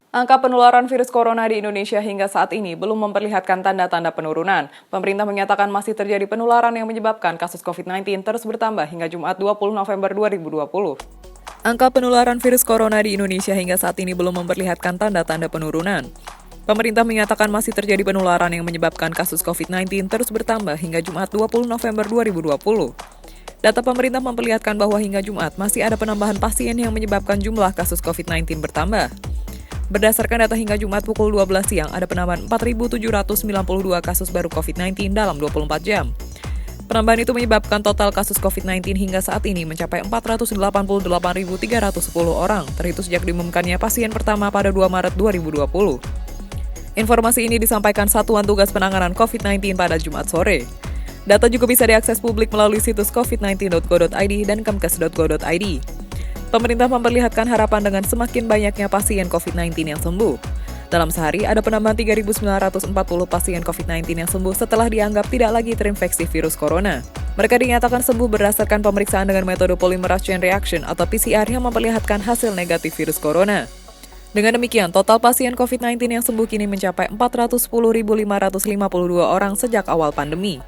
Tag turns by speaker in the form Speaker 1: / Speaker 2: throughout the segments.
Speaker 1: Angka penularan virus corona di Indonesia hingga saat ini belum memperlihatkan tanda-tanda penurunan. Pemerintah menyatakan masih terjadi penularan yang menyebabkan kasus COVID-19 terus bertambah hingga Jumat 20 November 2020. Angka penularan virus corona di Indonesia hingga saat ini belum memperlihatkan tanda-tanda penurunan. Pemerintah menyatakan masih terjadi penularan yang menyebabkan kasus COVID-19 terus bertambah hingga Jumat 20 November 2020. Data pemerintah memperlihatkan bahwa hingga Jumat masih ada penambahan pasien yang menyebabkan jumlah kasus COVID-19 bertambah. Berdasarkan data hingga Jumat pukul 12 siang, ada penambahan 4.792 kasus baru COVID-19 dalam 24 jam. Penambahan itu menyebabkan total kasus COVID-19 hingga saat ini mencapai 488.310 orang, terhitung sejak diumumkannya pasien pertama pada 2 Maret 2020. Informasi ini disampaikan Satuan Tugas Penanganan COVID-19 pada Jumat sore. Data juga bisa diakses publik melalui situs covid19.go.id dan kemkes.go.id. Pemerintah memperlihatkan harapan dengan semakin banyaknya pasien COVID-19 yang sembuh. Dalam sehari, ada penambahan 3.940 pasien COVID-19 yang sembuh setelah dianggap tidak lagi terinfeksi virus corona. Mereka dinyatakan sembuh berdasarkan pemeriksaan dengan metode polymerase chain reaction atau PCR yang memperlihatkan hasil negatif virus corona. Dengan demikian, total pasien COVID-19 yang sembuh kini mencapai 410.552 orang sejak awal pandemi.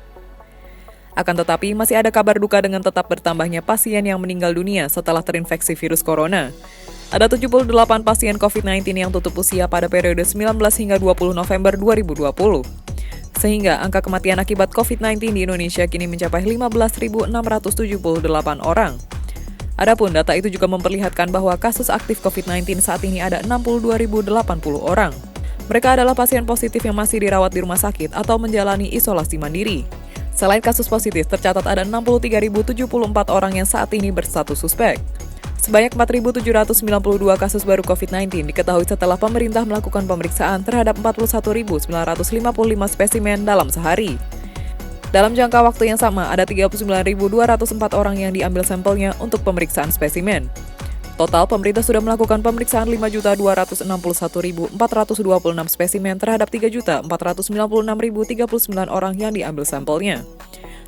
Speaker 1: Akan tetapi, masih ada kabar duka dengan tetap bertambahnya pasien yang meninggal dunia setelah terinfeksi virus corona. Ada 78 pasien COVID-19 yang tutup usia pada periode 19 hingga 20 November 2020. Sehingga angka kematian akibat COVID-19 di Indonesia kini mencapai 15.678 orang. Adapun data itu juga memperlihatkan bahwa kasus aktif COVID-19 saat ini ada 62.080 orang. Mereka adalah pasien positif yang masih dirawat di rumah sakit atau menjalani isolasi mandiri. Selain kasus positif, tercatat ada 63.074 orang yang saat ini berstatus suspek. Sebanyak 4.792 kasus baru COVID-19 diketahui setelah pemerintah melakukan pemeriksaan terhadap 41.955 spesimen dalam sehari. Dalam jangka waktu yang sama, ada 39.204 orang yang diambil sampelnya untuk pemeriksaan spesimen. Total, pemerintah sudah melakukan pemeriksaan 5.261.426 spesimen terhadap 3.496.039 orang yang diambil sampelnya.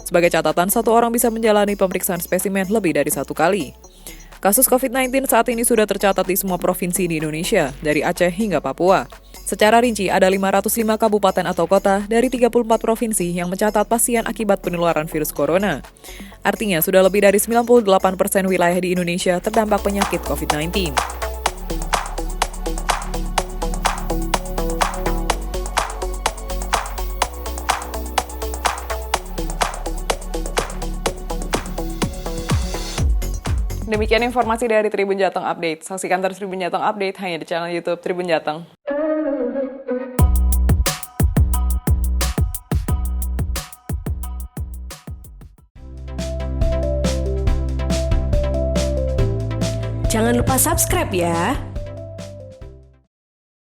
Speaker 1: Sebagai catatan, satu orang bisa menjalani pemeriksaan spesimen lebih dari satu kali. Kasus COVID-19 saat ini sudah tercatat di semua provinsi di Indonesia, dari Aceh hingga Papua. Secara rinci, ada 505 kabupaten atau kota dari 34 provinsi yang mencatat pasien akibat penularan virus corona. Artinya, sudah lebih dari 98% wilayah di Indonesia terdampak penyakit COVID-19. Demikian informasi dari Tribun Jateng Update. Saksikan terus Tribun Jateng Update hanya di channel YouTube Tribun Jateng.
Speaker 2: Jangan lupa subscribe ya.